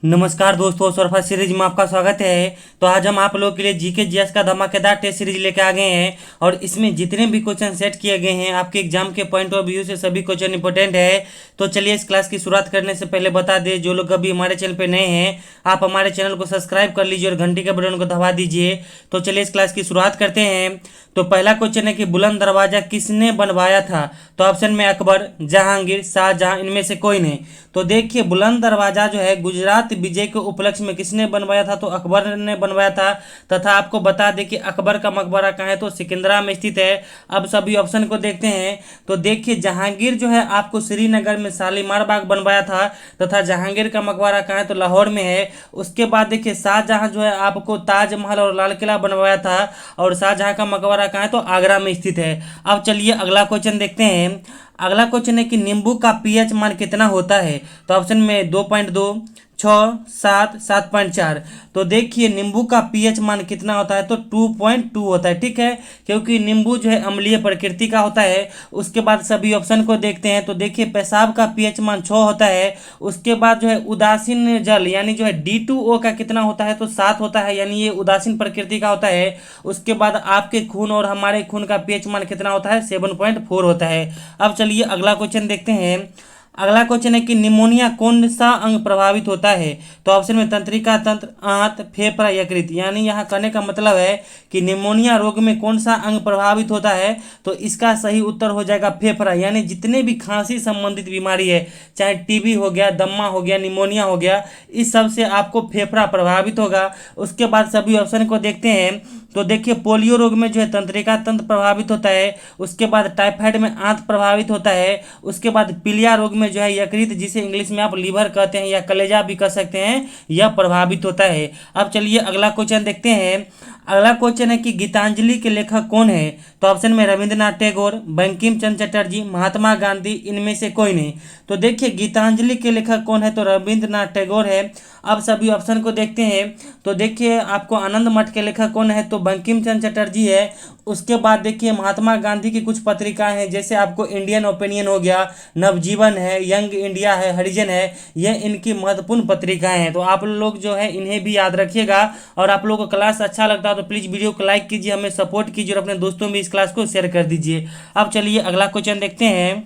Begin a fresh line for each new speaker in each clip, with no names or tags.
नमस्कार दोस्तों, सरफा सीरीज में आपका स्वागत है। तो आज हम आप लोगों के लिए जीके जीएस का धमाकेदार टेस्ट सीरीज लेके आ गए हैं और इसमें जितने भी क्वेश्चन सेट किए गए हैं आपके एग्जाम के पॉइंट ऑफ व्यू से सभी क्वेश्चन इंपॉर्टेंट है। तो चलिए इस क्लास की शुरुआत करने से पहले बता दें, जो लोग अभी हमारे चैनल पे नए हैं आप हमारे चैनल को सब्सक्राइब कर लीजिए और घंटी के बटन को दबा दीजिए। तो चलिए इस क्लास की शुरुआत करते हैं। तो पहला क्वेश्चन है कि बुलंद दरवाजा किसने बनवाया था। तो ऑप्शन में अकबर, जहांगीर, शाहजहां, इनमें से कोई नहीं। तो देखिए बुलंद दरवाजा जो है गुजरात विजय के उपलक्ष्य में किसने बनवाया था, तो अकबर ने बनवाया था। तथा आपको बता दें कि अकबर का मकबरा कहाँ है, तो सिकंदरा में स्थित है। अब सभी ऑप्शन को देखते हैं। तो देखिए जहांगीर जो है आपको श्रीनगर में शालीमार बाग बनवाया था तथा जहांगीर का मकबरा कहाँ है, तो लाहौर में है। उसके बाद देखिए शाहजहां जो है आपको ताजमहल और लाल किला बनवाया था और शाहजहां का मकबरा कहाँ है, तो आगरा में स्थित है। अब चलिए अगला क्वेश्चन देखते हैं। अगला क्वेश्चन है कि नींबू का पीएच मान कितना होता है। तो ऑप्शन में 2.2, 6, 7, 7.4। तो देखिए नींबू का पीएच मान कितना होता है, तो 2.2 होता है। ठीक है, क्योंकि नींबू जो है अम्लीय प्रकृति का होता है। उसके बाद सभी ऑप्शन को देखते हैं। तो देखिए पेशाब का पीएच मान 6 होता है। उसके बाद जो है उदासीन जल यानी जो है D2O का कितना होता है, तो 7 होता है, यानी ये उदासीन प्रकृति का होता है। उसके बाद आपके खून और हमारे खून का पीएच मान कितना होता है, 7.4 होता है। अब चलिए अगला क्वेश्चन देखते हैं। अगला क्वेश्चन है कि निमोनिया कौन सा अंग प्रभावित होता है। तो ऑप्शन में तंत्रिका तंत्र, आंत, फेफड़ा, यकृत। यानी यहाँ कहने का मतलब है कि निमोनिया रोग में कौन सा अंग प्रभावित होता है, तो इसका सही उत्तर हो जाएगा फेफड़ा। यानी जितने भी खांसी संबंधित बीमारी है, चाहे टीबी हो गया, दम्मा हो गया, निमोनिया हो गया, इस सब से आपको फेफड़ा प्रभावित होगा। उसके बाद सभी ऑप्शन को देखते हैं। तो देखिए पोलियो रोग में जो है तंत्रिका तंत्र प्रभावित होता है। उसके बाद टाइफाइड में आंत प्रभावित होता है। उसके बाद पीलिया रोग में जो है यकृत, जिसे इंग्लिश में आप लीवर कहते हैं या कलेजा भी कह सकते हैं, यह प्रभावित होता है। अब चलिए अगला क्वेश्चन देखते हैं। अगला क्वेश्चन है कि गीतांजलि के लेखक कौन है। तो ऑप्शन में रविंद्रनाथ टैगोर, बंकिम चंद्र चटर्जी, महात्मा गांधी, इनमें से कोई नहीं। तो देखिए गीतांजलि के लेखक कौन है, तो रविंद्रनाथ टैगोर है। अब सभी ऑप्शन को देखते हैं। तो देखिए आपको आनंद मठ के लेखक कौन है, तो बंकिम चंद्र चटर्जी है। उसके बाद देखिए महात्मा गांधी की कुछ पत्रिकाएं हैं, जैसे आपको इंडियन ओपिनियन हो गया, नवजीवन है, यंग इंडिया है, हरिजन है, यह इनकी महत्वपूर्ण पत्रिकाएं हैं। तो आप लोग जो है इन्हें भी याद रखिएगा। और आप लोगों को क्लास अच्छा लगता है तो प्लीज़ वीडियो को लाइक कीजिए, हमें सपोर्ट कीजिए और अपने दोस्तों में इस क्लास को शेयर कर दीजिए। अब चलिए अगला क्वेश्चन देखते हैं।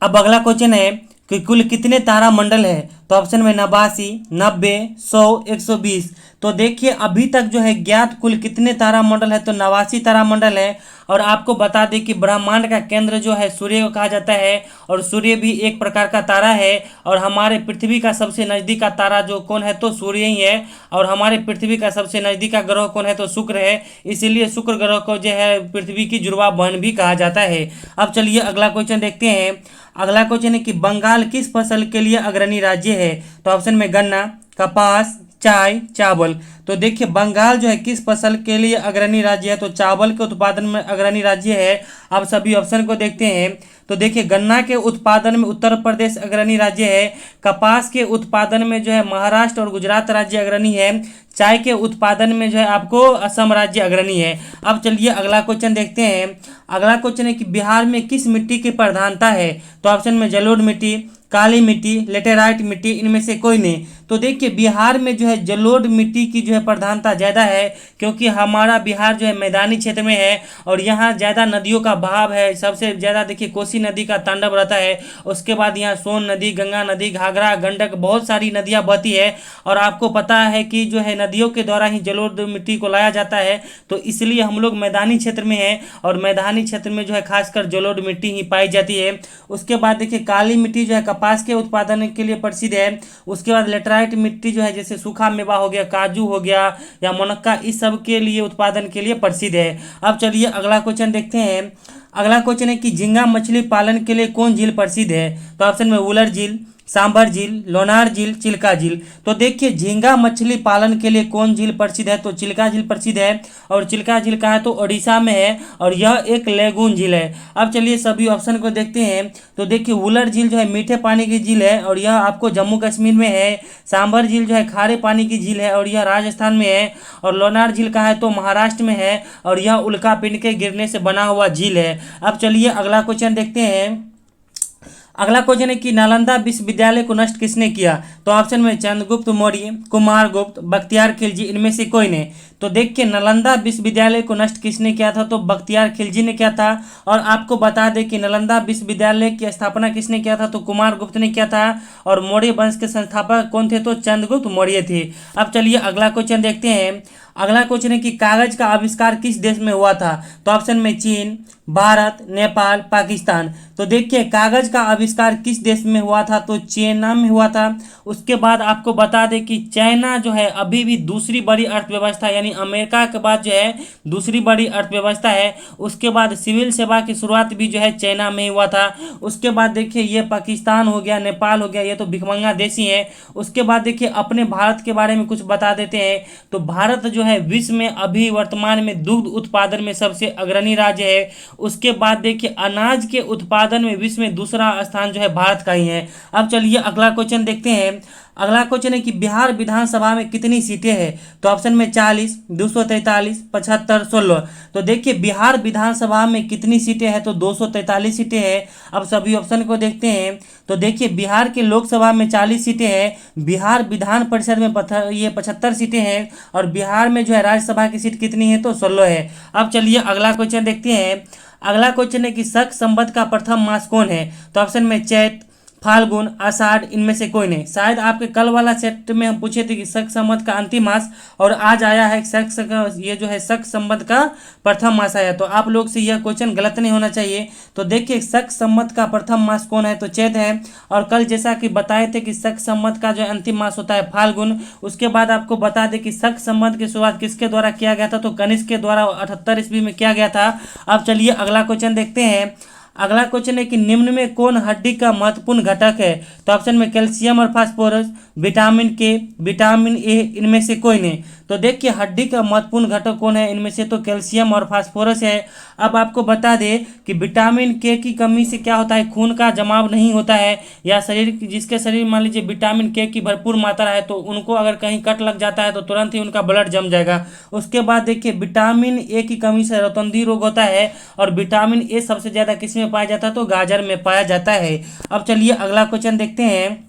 अब अगला क्वेश्चन है कि कुल कितने तारा मंडल है। तो ऑप्शन में 89, 90, 100, 120। तो देखिए अभी तक जो है ज्ञात कुल कितने तारा मंडल है, तो 89 तारा मंडल है। और आपको बता दें कि ब्रह्मांड का केंद्र जो है सूर्य को कहा जाता है और सूर्य भी एक प्रकार का तारा है। और हमारे पृथ्वी का सबसे नज़दीक का तारा जो कौन है, तो सूर्य ही है। और हमारे पृथ्वी का सबसे नज़दीक का ग्रह कौन है, तो शुक्र है। इसीलिए शुक्र ग्रह को जो है पृथ्वी की जुड़वा बहन भी कहा जाता है। अब चलिए अगला क्वेश्चन देखते हैं। अगला क्वेश्चन है कि बंगाल किस फसल के लिए अग्रणी राज्य है। तो ऑप्शन में गन्ना, कपास, चाय, चावल। तो देखिए बंगाल जो है किस फसल के लिए अग्रणी राज्य है, तो चावल के उत्पादन में अग्रणी राज्य है। अब सभी ऑप्शन को देखते हैं। तो देखिए गन्ना के उत्पादन में उत्तर प्रदेश अग्रणी राज्य है। कपास के उत्पादन में जो है महाराष्ट्र और गुजरात राज्य अग्रणी है। चाय के उत्पादन में जो है आपको असम राज्य अग्रणी है। अब चलिए अगला क्वेश्चन देखते हैं। अगला क्वेश्चन है कि बिहार में किस मिट्टी की प्रधानता है। तो ऑप्शन में जलोढ़ मिट्टी, काली मिट्टी, लेटेराइट मिट्टी, इनमें से कोई नहीं। तो देखिए बिहार में जो है जलोढ़ मिट्टी की जो है प्रधानता ज़्यादा है, क्योंकि हमारा बिहार जो है मैदानी क्षेत्र में है और यहाँ ज़्यादा नदियों का बहाव है। सबसे ज़्यादा देखिए कोसी नदी का तांडव रहता है। उसके बाद यहाँ सोन नदी, गंगा नदी, घाघरा, गंडक, बहुत सारी नदियाँ बहती है। और आपको पता है कि जो है नदियों के द्वारा ही जलोढ़ मिट्टी को लाया जाता है। तो इसलिए हम लोग मैदानी क्षेत्र में हैं और मैदानी क्षेत्र में जो है खासकर जलोढ़ मिट्टी ही पाई जाती है। उसके बाद देखिए काली मिट्टी जो है कपास के उत्पादन के लिए प्रसिद्ध है। उसके बाद लेटराइट मिट्टी जो है जैसे सूखा मेवा हो गया, काजू हो गया या मुनक्का, इस सब के लिए उत्पादन के लिए प्रसिद्ध है। अब चलिए अगला क्वेश्चन देखते हैं। अगला क्वेश्चन है कि झींगा मछली पालन के लिए कौन झील प्रसिद्ध है। तो ऑप्शन में वुलर झील, सांभर झील, लोनार झील, चिल्का झील। तो देखिए झींगा मछली पालन के लिए कौन झील प्रसिद्ध है, तो चिल्का झील प्रसिद्ध है। और चिल्का झील कहाँ है, तो ओडिशा में है और यह एक लेगून झील है। अब चलिए सभी ऑप्शन को देखते हैं। तो देखिए वुलर झील जो है मीठे पानी की झील है और यह आपको जम्मू कश्मीर में है। सांभर झील जो है खारे पानी की झील है और यह राजस्थान में है। और लोनार झील कहाँ है, तो महाराष्ट्र में है और यह उल्का पिंड के गिरने से बना हुआ झील है। अब चलिए अगला क्वेश्चन देखते हैं। अगला क्वेश्चन है कि नालंदा विश्वविद्यालय को नष्ट किसने किया? तो ऑप्शन में चंद्रगुप्त मौर्य, कुमारगुप्त, बख्तियार खिलजी, इनमें से कोई ने। तो देखिए नालंदा विश्वविद्यालय को नष्ट किसने किया था? तो बख्तियार खिलजी ने किया था। और आपको बता दें कि नालंदा विश्वविद्यालय की स्थापना किसने किया था? तो कुमारगुप्त ने किया था। और मौर्य वंश के संस्थापक कौन थे? तो चंद्रगुप्त मौर्य थे। अब चलिए अगला क्वेश्चन देखते हैं। अगला क्वेश्चन है कि कागज का आविष्कार किस देश में हुआ था? तो ऑप्शन में चीन, भारत, नेपाल, पाकिस्तान। तो देखिए कागज का आविष्कार किस देश में हुआ था? तो चाइना में हुआ था। उसके बाद आपको बता दें कि चाइना जो है अभी भी दूसरी बड़ी अर्थव्यवस्था, यानी अमेरिका के बाद जो है दूसरी बड़ी अर्थव्यवस्था है। उसके बाद सिविल सेवा की शुरुआत भी जो है चाइना में हुआ था। उसके बाद देखिए ये पाकिस्तान हो गया, नेपाल हो गया, ये तो भिखमंगा देश ही है। उसके बाद देखिए अपने भारत के बारे में कुछ बता देते हैं। तो भारत जो है विश्व में अभी वर्तमान में दुग्ध उत्पादन में सबसे अग्रणी राज्य है। उसके बाद देखिए अनाज के उत्पादन में विश्व में दूसरा स्थान जो है भारत का ही है। अब चलिए अगला क्वेश्चन देखते हैं। अगला क्वेश्चन है कि बिहार विधानसभा में कितनी सीटें हैं? तो ऑप्शन में 40, 243, 75, 16। तो देखिए बिहार विधानसभा में कितनी सीटें हैं? तो 243 सीटें हैं। अब सभी ऑप्शन को देखते हैं। तो देखिए बिहार के लोकसभा में 40 सीटें हैं, बिहार विधान परिषद में ये 75 सीटें हैं, और बिहार में जो है राज्यसभा की सीट कितनी है? तो 16 है। अब चलिए अगला क्वेश्चन देखते हैं। अगला क्वेश्चन है कि शक संवत का प्रथम मास कौन है? तो ऑप्शन में चैत, फाल्गुन, आषाढ़, इनमें से कोई नहीं। शायद आपके कल वाला सेट में हम पूछे थे कि शक संवत का अंतिम मास, और आज आया है ये जो है शक संवत का प्रथम मास आया। तो आप लोग से यह क्वेश्चन गलत नहीं होना चाहिए। तो देखिए शक संवत का प्रथम मास कौन है? तो चैत है। और कल जैसा कि बताए थे कि शक संवत का जो अंतिम मास होता है फाल्गुन। उसके बाद आपको बता दें कि शक संवत की शुरुआत किसके द्वारा किया गया था? तो कनिष्क के द्वारा 78 ईस्वी में किया गया था। अब चलिए अगला क्वेश्चन देखते हैं। अगला क्वेश्चन है कि निम्न में कौन हड्डी का महत्वपूर्ण घटक है? तो ऑप्शन में कैल्शियम और फास्फोरस, विटामिन के, विटामिन ए, इनमें से कोई नहीं। तो देखिए हड्डी का महत्वपूर्ण घटक कौन है? इनमें से तो कैल्शियम और फास्फोरस है। अब आपको बता दें कि विटामिन के की कमी से क्या होता है? खून का जमाव नहीं होता है, या जिसके शरीर मान लीजिए विटामिन के की भरपूर मात्रा है, तो उनको अगर कहीं कट लग जाता है तो तुरंत ही उनका ब्लड जम जाएगा। उसके बाद देखिए विटामिन ए की कमी से रोतंदी रोग होता है, और विटामिन ए सबसे ज़्यादा किस में पाया जाता है? तो गाजर में पाया जाता है। अब चलिए अगला क्वेश्चन देखते हैं।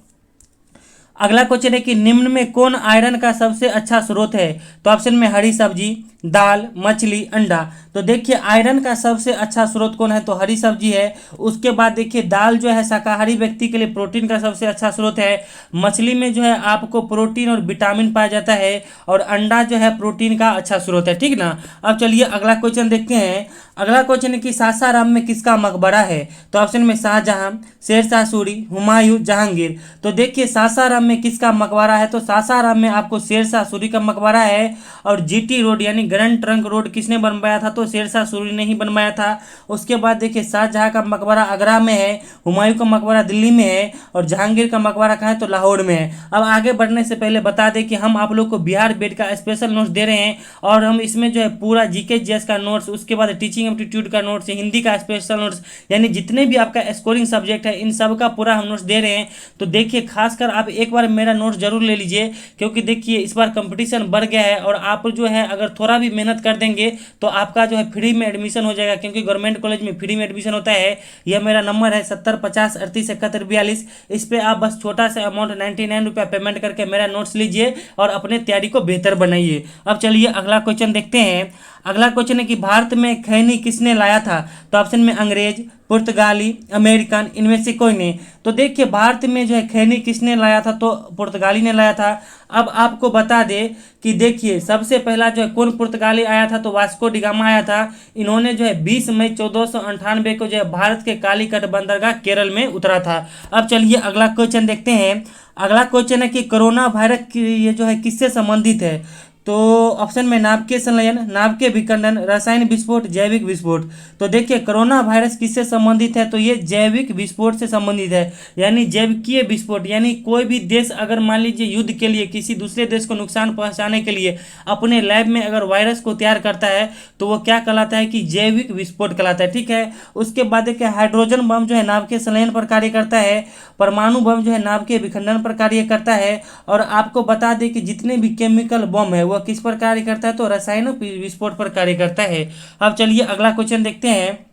अगला क्वेश्चन है कि निम्न में कौन आयरन का सबसे अच्छा स्रोत है? तो ऑप्शन में हरी सब्जी, दाल, मछली, अंडा। तो देखिए आयरन का सबसे अच्छा स्रोत कौन है? तो हरी सब्जी है। उसके बाद देखिए दाल जो है शाकाहारी व्यक्ति के लिए प्रोटीन का सबसे अच्छा स्रोत है। मछली में जो है आपको प्रोटीन और विटामिन पाया जाता है, और अंडा जो है प्रोटीन का अच्छा स्रोत है। ठीक ना। अब चलिए अगला क्वेश्चन देखते हैं। अगला क्वेश्चन है कि सासाराम में किसका मकबरा है? तो ऑप्शन में शाहजहां, शेरशाह सूरी, हुमायूं, जहांगीर। तो देखिए सासाराम में किसका मकबरा है? तो सासाराम में आपको शेरशाह सूरी का मकबरा है। और जीटी रोड यानी ग्रैंड ट्रंक रोड किसने बनवाया था? तो शेरशाह सूरी ने ही बनवाया था। उसके बाद देखिए शाहजहां का मकबरा आगरा में है, हुमायूं का मकबरा दिल्ली में है, और जहांगीर का मकबरा कहाँ है? तो लाहौर में है। अब आगे बढ़ने से पहले बता दें कि हम आप लोग को बिहार बेड का स्पेशल नोट्स दे रहे हैं, और हम इसमें जो है पूरा जीके जीएस का नोट्स, उसके बाद टीचिंग एप्टीट्यूड का नोट्स, हिंदी का स्पेशल नोट्स, यानी जितने भी आपका स्कोरिंग सब्जेक्ट है इन सब का पूरा हम नोट्स दे रहे हैं। तो देखिए खासकर आप एक बार मेरा नोट्स जरूर ले लीजिए, क्योंकि देखिए इस बार कंपटीशन बढ़ गया है, और आप जो है अगर थोड़ा भी मेहनत कर देंगे तो आपका जो है फ्री में एडमिशन हो जाएगा, क्योंकि गवर्नमेंट कॉलेज में फ्री में एडमिशन होता है। यह मेरा नंबर है 7050387142। इस पर आप बस छोटा सा अमाउंट 99 रुपया पेमेंट करके मेरा नोट्स लीजिए और अपने तैयारी को बेहतर बनाइए। अब चलिए अगला क्वेश्चन देखते हैं। अगला क्वेश्चन है कि भारत में खैनी किसने लाया था? तो ऑप्शन में अंग्रेज, पुर्तगाली, अमेरिकन, इनमें से कोई नहीं। तो देखिए भारत में जो है खैनी किसने लाया था? तो पुर्तगाली ने लाया था। अब आपको बता दें कि देखिए सबसे पहला जो है कौन पुर्तगाली आया था? तो वास्को डिगामा आया था। इन्होंने जो है 20 मई 1498 को जो है भारत के कालीकट बंदरगाह केरल में उतरा था। अब चलिए अगला क्वेश्चन देखते हैं। अगला क्वेश्चन है कि कोरोना वायरस ये जो है किससे संबंधित है? तो ऑप्शन में नाभिकीय संलयन, नाभिकीय विखंडन, रासायन विस्फोट, जैविक विस्फोट। तो देखिए कोरोना वायरस किससे संबंधित है? तो ये जैविक विस्फोट से संबंधित है, यानी जैविकीय विस्फोट। यानी कोई भी देश अगर मान लीजिए युद्ध के लिए किसी दूसरे देश को नुकसान पहुंचाने के लिए अपने लैब में अगर वायरस को तैयार करता है तो वो क्या कहलाता है? कि जैविक विस्फोट कहलाता है। ठीक है। उसके बाद देखिए हाइड्रोजन बम जो है नाभिकीय संलयन पर कार्य करता है, परमाणु बम जो है नाभिकीय विखंडन पर कार्य करता है, और आपको बता दें कि जितने भी केमिकल बम है वह किस पर कार्य करता है? तो रासायनिक विस्फोट पर कार्य करता है। अब चलिए अगला क्वेश्चन देखते हैं।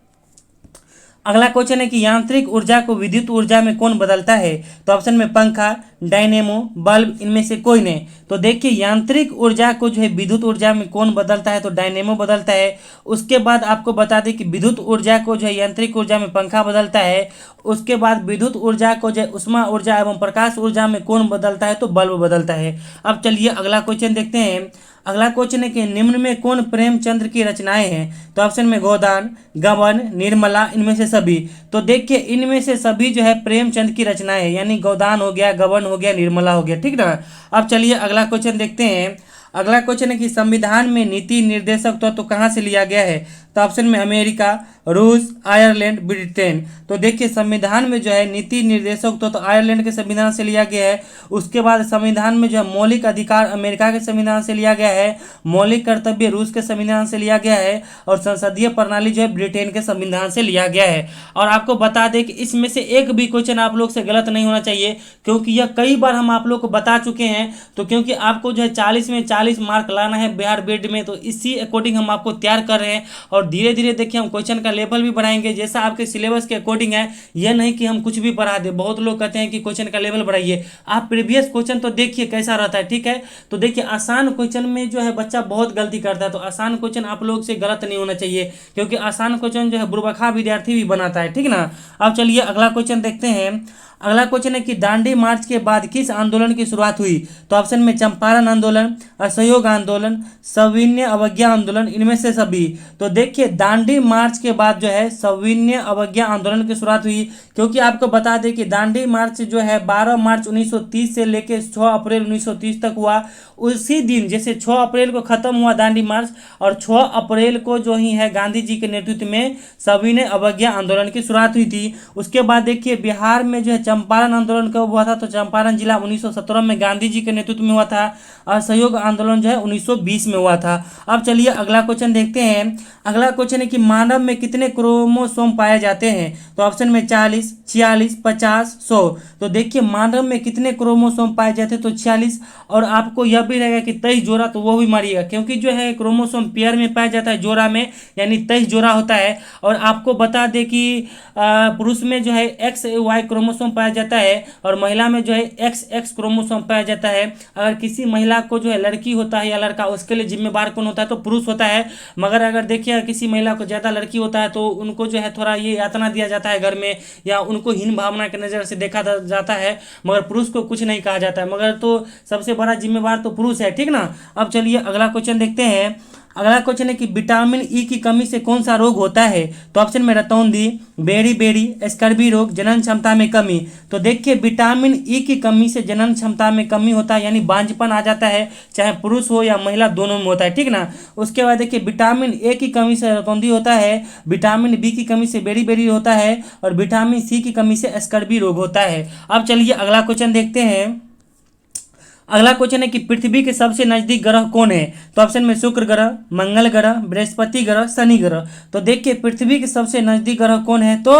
अगला क्वेश्चन है कि यांत्रिक ऊर्जा को विद्युत ऊर्जा में कौन बदलता है? तो ऑप्शन में पंखा, डायनेमो, बल्ब, इनमें से कोई नहीं। तो देखिए यांत्रिक ऊर्जा को जो है विद्युत ऊर्जा में कौन बदलता है? तो डायनेमो बदलता है। उसके बाद आपको बता दें कि विद्युत ऊर्जा को जो है यांत्रिक ऊर्जा में पंखा बदलता है। उसके बाद विद्युत ऊर्जा को जो है उष्मा ऊर्जा एवं प्रकाश ऊर्जा में कौन बदलता है? तो बल्ब बदलता है। अब चलिए अगला क्वेश्चन देखते हैं। अगला क्वेश्चन है कि निम्न में कौन प्रेमचंद्र की रचनाएं हैं? तो ऑप्शन में गोदान, गबन, निर्मला, इनमें से सभी। तो देखिए इनमें से सभी जो है प्रेमचंद की रचनाएं हैं, यानी गोदान हो गया, गबन हो गया, निर्मला हो गया, ठीक ना। अब चलिए अगला क्वेश्चन देखते हैं। अगला क्वेश्चन है कि संविधान में नीति निर्देशक तो कहाँ से लिया गया है? तो ऑप्शन में अमेरिका, रूस, आयरलैंड, ब्रिटेन। तो देखिए संविधान में जो है नीति निर्देशक तो आयरलैंड के संविधान से लिया गया है। उसके बाद संविधान में जो है मौलिक अधिकार अमेरिका के संविधान से लिया गया है, मौलिक कर्तव्य रूस के संविधान से लिया गया है, और संसदीय प्रणाली जो है ब्रिटेन के संविधान से लिया गया है। और आपको बता दें कि इसमें से एक भी क्वेश्चन आप लोग से गलत नहीं होना चाहिए, क्योंकि यह कई बार हम आप लोग को बता चुके हैं। तो क्योंकि आपको जो है 40 में 40 मार्क लाना है बिहार बोर्ड में, तो इसी अकॉर्डिंग हम आपको तैयार कर रहे हैं। और धीरे धीरे देखिए हम क्वेश्चन का लेवल भी बढ़ाएंगे, जैसा आपके सिलेबस के अकॉर्डिंग है। यह नहीं कि हम कुछ भी पढ़ा दें। बहुत लोग कहते हैं कि क्वेश्चन का लेवल बढ़ाइए, आप प्रीवियस क्वेश्चन तो देखिए कैसा रहता है, ठीक है। तो देखिए आसान क्वेश्चन में जो है बच्चा बहुत गलती करता है, तो आसान क्वेश्चन आप लोग से गलत नहीं होना चाहिए, क्योंकि आसान क्वेश्चन जो है बुर्बखा विद्यार्थी भी बनाता है, ठीक ना। अब चलिए अगला क्वेश्चन देखते हैं। अगला क्वेश्चन है कि दांडी मार्च के बाद किस आंदोलन की शुरुआत हुई? तो ऑप्शन में चंपारण आंदोलन, असहयोग आंदोलन, सविनय अवज्ञा आंदोलन, इनमें से सभी। तो देखिए दांडी मार्च के बाद जो है सविनय अवज्ञा आंदोलन की शुरुआत हुई, क्योंकि आपको बता दें कि दांडी मार्च जो है 12 मार्च 1930 से लेकर 6 अप्रैल 1930 तक हुआ। उसी दिन जैसे 6 अप्रैल को खत्म हुआ दांडी मार्च, और 6 अप्रैल को जो ही है गांधी जी के नेतृत्व में सविनय अवज्ञा आंदोलन की शुरुआत हुई थी। उसके बाद देखिए बिहार में जो है चंपारण आंदोलन कब हुआ था? तो चंपारण जिला 1917 में गांधी जी के नेतृत्व में हुआ था। असहयोग आंदोलन जो है 1920 में हुआ था। अब चलिए अगला क्वेश्चन देखते हैं। अगला क्वेश्चन है कि मानव में कितने क्रोमोसोम पाए जाते हैं? तो ऑप्शन में 40, 46, 50, 100। तो देखिए मानव में कितने क्रोमोसोम पाए जाते हैं? तो 46। और आपको यह भी रहेगा कि 23 जोड़ा, तो वो भी मारिएगा, क्योंकि जो है क्रोमोसोम पेयर में पाया जाता है, जोड़ा में, यानी 23 जोड़ा होता है। और आपको बता दें कि पुरुष में जो है XY क्रोमोसोम पाया जाता है, और महिला में जो है XX क्रोमोसोम पाया जाता है। अगर किसी महिला को जो है लड़की होता है या लड़का, उसके लिए जिम्मेवार कौन होता है? तो पुरुष होता है। मगर अगर देखिए किसी महिला को ज़्यादा लड़की होता है तो उनको जो है थोड़ा ये यातना दिया जाता है घर में, या उनको हीन भावना की नज़र से देखा जाता है, मगर पुरुष को कुछ नहीं कहा जाता है। मगर तो सबसे बड़ा जिम्मेवार तो पुरुष है, ठीक ना। अब चलिए अगला क्वेश्चन देखते हैं। अगला क्वेश्चन है कि विटामिन ई की कमी से कौन सा रोग होता है? तो ऑप्शन में रतौंधी, बेरी बेरी, स्कर्वी रोग, जनन क्षमता में कमी। तो देखिए विटामिन ई की कमी से जनन क्षमता में कमी होता है, यानी बांझपन आ जाता है, चाहे पुरुष हो या महिला, दोनों में होता है, ठीक ना। उसके बाद देखिए विटामिन ए की कमी से रतौंधी होता है, विटामिन बी की कमी से बेरी बेरी होता है, और विटामिन सी की कमी से स्कर्वी रोग होता है। अब चलिए अगला क्वेश्चन देखते हैं। अगला क्वेश्चन है कि पृथ्वी के सबसे नजदीक ग्रह कौन है? तो ऑप्शन में शुक्र ग्रह, मंगल ग्रह, बृहस्पति ग्रह, शनि ग्रह। तो देखिए पृथ्वी के सबसे नजदीक ग्रह कौन है? तो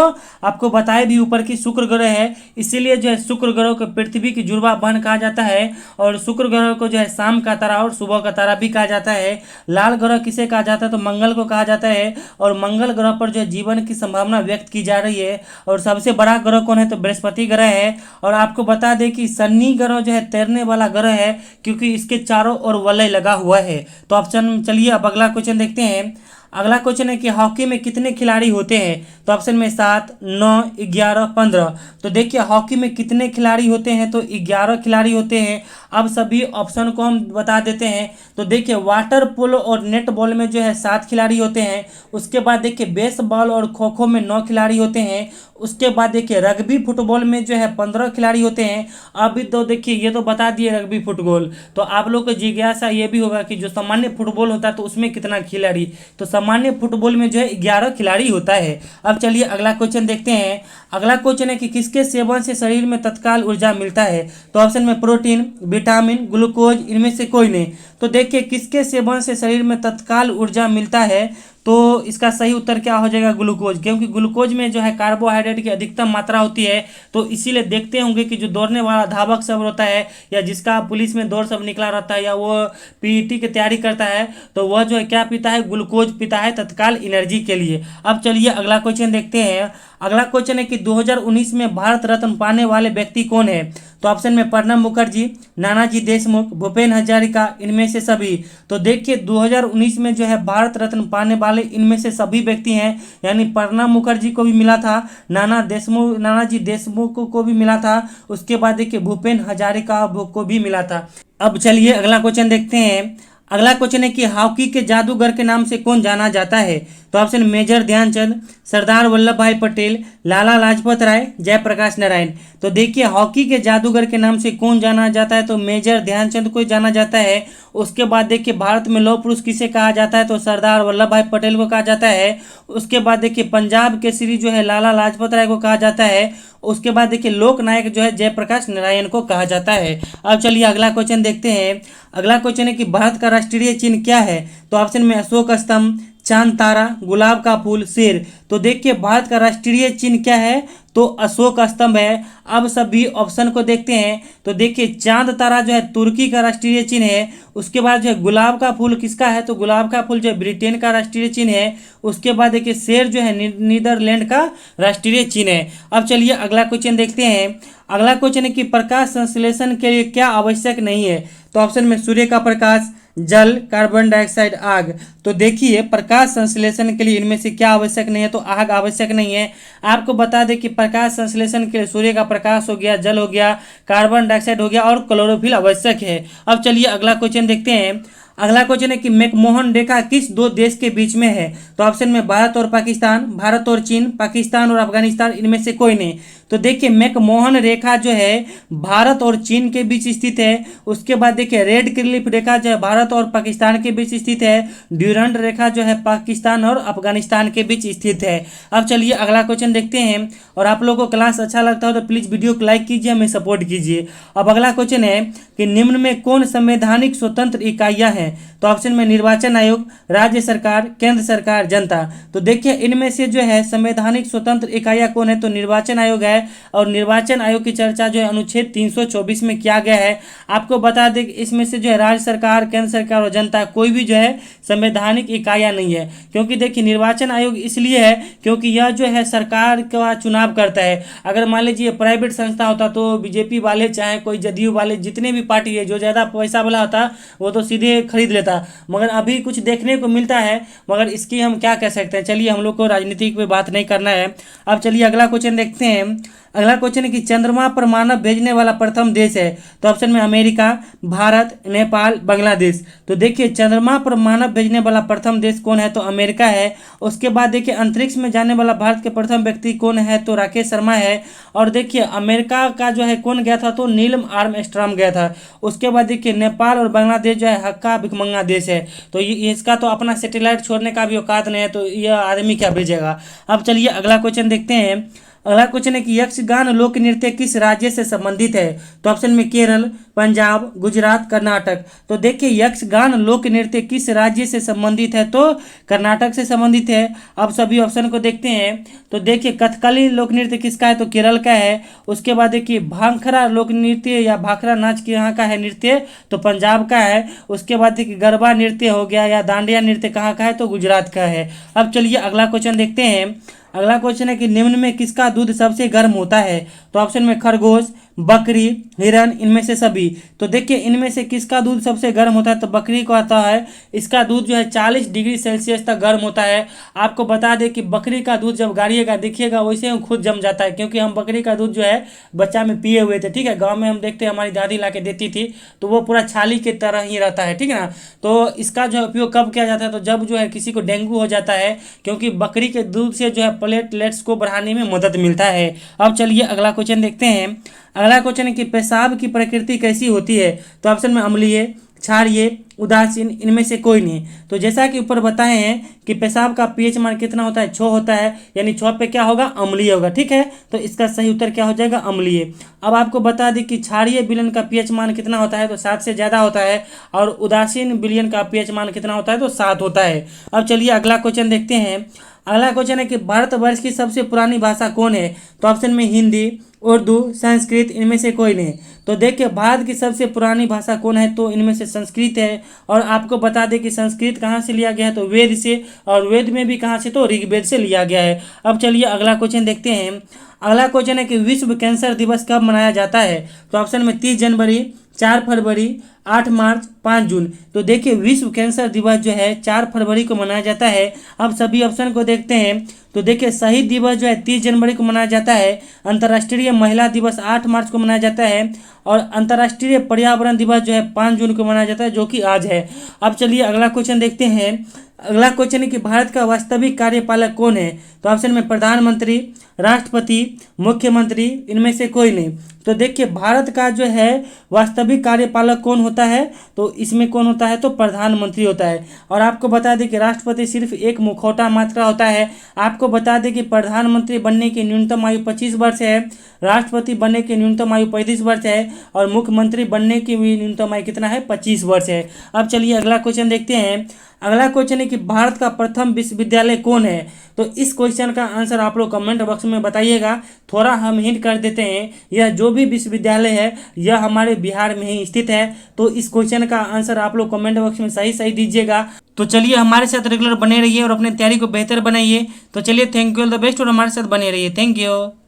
आपको बताए भी ऊपर की शुक्र ग्रह है। इसीलिए जो है शुक्र ग्रह को पृथ्वी की जुड़वा बहन कहा जाता है, और शुक्र ग्रह को जो है शाम का तारा और सुबह का तारा भी कहा जाता है। लाल ग्रह किसे कहा जाता है? तो मंगल को कहा जाता है, और मंगल ग्रह पर जो है जीवन की संभावना व्यक्त की जा रही है। और सबसे बड़ा ग्रह कौन है? तो बृहस्पति ग्रह है। और आपको बता दें कि शनि ग्रह जो है तैरने वाला ग्रह है, क्योंकि इसके चारों ओर वलय लगा हुआ है। तो ऑप्शन, चलिए अब अगला क्वेश्चन देखते हैं। अगला क्वेश्चन है कि हॉकी में कितने खिलाड़ी होते हैं? तो ऑप्शन में 7, 9, 11, 15। तो देखिए हॉकी में कितने खिलाड़ी होते हैं? तो 11 खिलाड़ी होते हैं। अब सभी ऑप्शन को हम बता देते हैं। तो देखिए वाटर पोलो और नेट बॉल में जो है 7 खिलाड़ी होते हैं। उसके बाद देखिए बेसबॉल और खो खो में 9 खिलाड़ी होते हैं। उसके बाद देखिए रग्बी फुटबॉल में जो है 15 खिलाड़ी होते हैं। अभी तो देखिए ये तो बता दिए रग्बी फुटबॉल, तो आप लोग को जिज्ञासा ये भी होगा कि जो सामान्य फुटबॉल होता है तो उसमें कितना खिलाड़ी? तो सामान्य फुटबॉल में जो है 11 खिलाड़ी होता है। अब चलिए अगला क्वेश्चन देखते हैं। अगला क्वेश्चन है कि किसके सेवन से शरीर में तत्काल ऊर्जा मिलता है? तो ऑप्शन में प्रोटीन, विटामिन, ग्लूकोज, इनमें से कोई नहीं। तो देखिए किसके सेवन से शरीर में तत्काल ऊर्जा मिलता है? तो इसका सही उत्तर क्या हो जाएगा? ग्लूकोज, क्योंकि ग्लूकोज में जो है कार्बोहाइड्रेट की अधिकतम मात्रा होती है। तो इसीलिए देखते होंगे कि जो दौड़ने वाला धावक सब होता है, या जिसका पुलिस में दौड़ सब निकला रहता है, या वो पीईटी की तैयारी करता है, तो वह जो है क्या पीता है? ग्लूकोज पीता है तत्काल एनर्जी के लिए। अब चलिए अगला क्वेश्चन देखते हैं। अगला क्वेश्चन है कि 2019 में भारत रत्न पाने वाले व्यक्ति कौन है? तो ऑप्शन में प्रणब मुखर्जी, नानाजी देशमुख, भूपेन हजारिका, इनमें से सभी। तो देखिए 2019 में जो है भारत रत्न पाने वाले इनमें से सभी व्यक्ति हैं, यानी प्रणब मुखर्जी को भी मिला था, नानाजी देशमुख को भी मिला था, उसके बाद देखिए भूपेन हजारिका को भी मिला था। अब चलिए अगला क्वेश्चन देखते हैं। अगला क्वेश्चन है कि हॉकी के जादूगर के नाम से कौन जाना जाता है? तो ऑप्शन मेजर ध्यानचंद, सरदार वल्लभ भाई पटेल, लाला लाजपत राय, जयप्रकाश नारायण। तो देखिए हॉकी के जादूगर के नाम से कौन जाना जाता है? तो मेजर ध्यानचंद को जाना जाता है। उसके बाद देखिए भारत में लौह पुरुष किसे कहा जाता है? तो सरदार वल्लभ भाई पटेल को कहा जाता है। उसके बाद देखिए पंजाब केसरी जो है लाला लाजपत राय को कहा जाता है। उसके बाद देखिए लोक नायक जो है जयप्रकाश नारायण को कहा जाता है। अब चलिए अगला क्वेश्चन देखते हैं। अगला क्वेश्चन है कि भारत का राष्ट्रीय चिन्ह क्या है? तो ऑप्शन में अशोक स्तंभ, चांद तारा, गुलाब का फूल, शेर। तो देखिए भारत का राष्ट्रीय चिन्ह क्या है? तो अशोक स्तंभ है। अब सभी ऑप्शन को देखते हैं। तो देखिए चांद तारा जो है तुर्की का राष्ट्रीय चिन्ह है। उसके बाद जो है गुलाब का फूल किसका है? तो गुलाब का फूल जो है ब्रिटेन का राष्ट्रीय चिन्ह है। उसके बाद देखिए शेर जो है नीदरलैंड का राष्ट्रीय चिन्ह है। अब चलिए अगला क्वेश्चन देखते हैं। अगला क्वेश्चन है कि प्रकाश संश्लेषण के लिए क्या आवश्यक नहीं है? तो ऑप्शन में सूर्य का प्रकाश, जल, कार्बन डाइऑक्साइड, आग। तो देखिए प्रकाश संश्लेषण के लिए इनमें से क्या आवश्यक नहीं है? तो आग आवश्यक नहीं है। आपको बता दें कि प्रकाश संश्लेषण के लिए सूर्य का प्रकाश हो गया, जल हो गया, कार्बन डाइऑक्साइड हो गया और क्लोरोफिल आवश्यक है। अब चलिए अगला क्वेश्चन देखते हैं। अगला क्वेश्चन है कि मैकमोहन रेखा किस दो देश के बीच में है? तो ऑप्शन में भारत और पाकिस्तान, भारत और चीन, पाकिस्तान और अफगानिस्तान, इनमें से कोई नहीं। तो देखिए मैकमोहन रेखा जो है भारत और चीन के बीच स्थित है। उसके बाद देखिए रेड क्लिफ रेखा जो है भारत और पाकिस्तान के बीच स्थित है। ड्यूरंट रेखा जो है पाकिस्तान और अफगानिस्तान के बीच स्थित है। अब चलिए अगला क्वेश्चन देखते हैं। और आप लोगों को क्लास अच्छा लगता हो तो प्लीज़ वीडियो को लाइक कीजिए, हमें सपोर्ट कीजिए। अब अगला क्वेश्चन है कि निम्न में कौन संवैधानिक स्वतंत्र इकाइयाँ हैं? तो ऑप्शन में निर्वाचन आयोग, राज्य सरकार, केंद्र सरकार, जनता। तो देखिए इनमें से जो है संवैधानिक स्वतंत्र इकाइयाँ कौन है? तो निर्वाचन आयोग है। और निर्वाचन आयोग की चर्चा जो है अनुच्छेद 324 में किया गया है। आपको बता दें कि इसमें से जो है राज्य सरकार, केंद्र सरकार और जनता कोई भी जो है संवैधानिक इकाइयाँ नहीं है। क्योंकि देखिए निर्वाचन आयोग इसलिए है क्योंकि यह जो है सरकार का चुनाव करता है। अगर मान लीजिए प्राइवेट संस्था होता तो बीजेपी वाले चाहे कोई जदयू वाले जितने भी पार्टी है जो ज़्यादा पैसा वाला होता वो तो सीधे खरीद लेता, मगर अभी कुछ देखने को मिलता है। मगर इसकी हम क्या कह सकते हैं, चलिए हम लोग को राजनीति पे बात नहीं करना है। अब चलिए अगला क्वेश्चन देखते हैं। अगला क्वेश्चन है कि चंद्रमा पर मानव भेजने वाला प्रथम देश है? तो ऑप्शन में अमेरिका, भारत, नेपाल, बांग्लादेश। तो देखिए चंद्रमा पर मानव भेजने वाला प्रथम देश कौन है? तो अमेरिका है। उसके बाद देखिए अंतरिक्ष में जाने वाला भारत के प्रथम व्यक्ति कौन है? तो राकेश शर्मा है। और देखिए अमेरिका का जो है कौन गया था? तो नील आर्मस्ट्रांग गया था। उसके बाद देखिए नेपाल और बांग्लादेश जो है हक्का भिखमंगा देश है। तो इसका तो अपना सैटेलाइट छोड़ने का भी औकात नहीं है, तो यह आदमी क्या भेजेगा। अब चलिए अगला क्वेश्चन देखते हैं। अगला क्वेश्चन है कि यक्षगान लोक नृत्य किस राज्य से संबंधित है? तो ऑप्शन में केरल, पंजाब, गुजरात, कर्नाटक। तो देखिए यक्षगान लोक नृत्य किस राज्य से संबंधित है? तो कर्नाटक से संबंधित है। अब सभी ऑप्शन को देखते हैं। तो देखिए कथकली लोक नृत्य किसका है? तो केरल का है। उसके बाद देखिए भांखड़ा लोक नृत्य या भाखड़ा नाच के यहाँ का है नृत्य? तो पंजाब का है। उसके बाद देखिए गरबा नृत्य हो गया या दांडिया नृत्य कहाँ का है? तो गुजरात का है। अब चलिए अगला क्वेश्चन देखते हैं। अगला क्वेश्चन है कि निम्न में किसका दूध सबसे गर्म होता है? तो ऑप्शन में खरगोश, बकरी, हिरन, इनमें से सभी। तो देखिए इनमें से किसका दूध सबसे गर्म होता है? तो बकरी को आता है। इसका दूध जो है 40 डिग्री सेल्सियस तक गर्म होता है। आपको बता दें कि बकरी का दूध जब गाड़िएगा देखिएगा वैसे ही खुद जम जाता है, क्योंकि हम बकरी का दूध जो है बच्चा में पिए हुए थे। ठीक है, गाँव में हम देखते हैं हमारी दादी ला के देती थी, तो वो पूरा छाली की तरह ही रहता है। ठीक है ना। तो इसका जो है उपयोग कब किया जाता है? तो जब जो है किसी को डेंगू हो जाता है, क्योंकि बकरी के दूध से जो है प्लेटलेट्स को बढ़ाने में मदद मिलता है। अब चलिए अगला क्वेश्चन देखते हैं। अगला क्वेश्चन है कि पेशाब की प्रकृति कैसी होती है? तो ऑप्शन में अम्लीय, क्षारीय, उदासीन, इनमें से कोई नहीं। तो जैसा कि ऊपर बताए हैं कि पेशाब का पीएच मान कितना होता है? 6 होता है, यानी 6 पे क्या होगा? अम्लीय होगा। ठीक है, तो इसका सही उत्तर क्या हो जाएगा? अम्लीय। अब आपको बता दें कि क्षारीय विलयन का पीएच मान कितना होता है? तो 7 से ज़्यादा होता है। और उदासीन विलयन का पीएच मान कितना होता है? तो 7 होता है। अब चलिए अगला क्वेश्चन देखते हैं। अगला क्वेश्चन है कि भारतवर्ष की सबसे पुरानी भाषा कौन है? तो ऑप्शन में हिंदी, उर्दू, संस्कृत, इनमें से कोई नहीं। तो देखिए भारत की सबसे पुरानी भाषा कौन है? तो इनमें से संस्कृत है। और आपको बता दें कि संस्कृत कहाँ से लिया गया है? तो वेद से, और वेद में भी कहाँ से? तो ऋग्वेद से लिया गया है। अब चलिए अगला क्वेश्चन देखते हैं। अगला क्वेश्चन है कि विश्व कैंसर दिवस कब मनाया जाता है? तो ऑप्शन में 30 जनवरी, 4 फरवरी, 8 मार्च, 5 जून। तो देखिए विश्व कैंसर दिवस जो है 4 फरवरी को मनाया जाता है। अब सभी ऑप्शन को देखते हैं। तो देखिए सही दिवस जो है 30 जनवरी को मनाया जाता है। अंतर्राष्ट्रीय महिला दिवस 8 मार्च को मनाया जाता है। और अंतर्राष्ट्रीय पर्यावरण दिवस जो है 5 जून को मनाया जाता है, जो कि आज है। अब चलिए अगला क्वेश्चन देखते हैं। अगला क्वेश्चन है कि भारत का वास्तविक कार्यपालक कौन है? तो ऑप्शन में प्रधानमंत्री, राष्ट्रपति, मुख्यमंत्री, इनमें से कोई नहीं। तो देखिए भारत का जो है वास्तविक कार्यपालक कौन होता है? तो इसमें कौन होता है? तो प्रधानमंत्री होता है। और आपको बता दें कि राष्ट्रपति सिर्फ एक मुखौटा मात्रा होता है। आपको बता दें कि प्रधानमंत्री बनने की न्यूनतम आयु 25 वर्ष है, राष्ट्रपति बनने की न्यूनतम आयु 35 वर्ष है, और मुख्यमंत्री बनने की भी न्यूनतम आयु कितना है? 25 वर्ष है। अब चलिए अगला क्वेश्चन देखते हैं। अगला क्वेश्चन है कि भारत का प्रथम विश्वविद्यालय कौन है? तो इस क्वेश्चन का आंसर आप लोग कमेंट बॉक्स में बताइएगा। थोड़ा हम हिंट कर देते हैं, यह जो भी विश्वविद्यालय है यह हमारे बिहार में ही स्थित है। तो इस क्वेश्चन का आंसर आप लोग कमेंट बॉक्स में सही सही दीजिएगा। तो चलिए हमारे साथ रेगुलर बने रहिए और अपने तैयारी को बेहतर बनाइए। तो चलिए thank you all the best, और हमारे साथ बने रहिए। Thank you.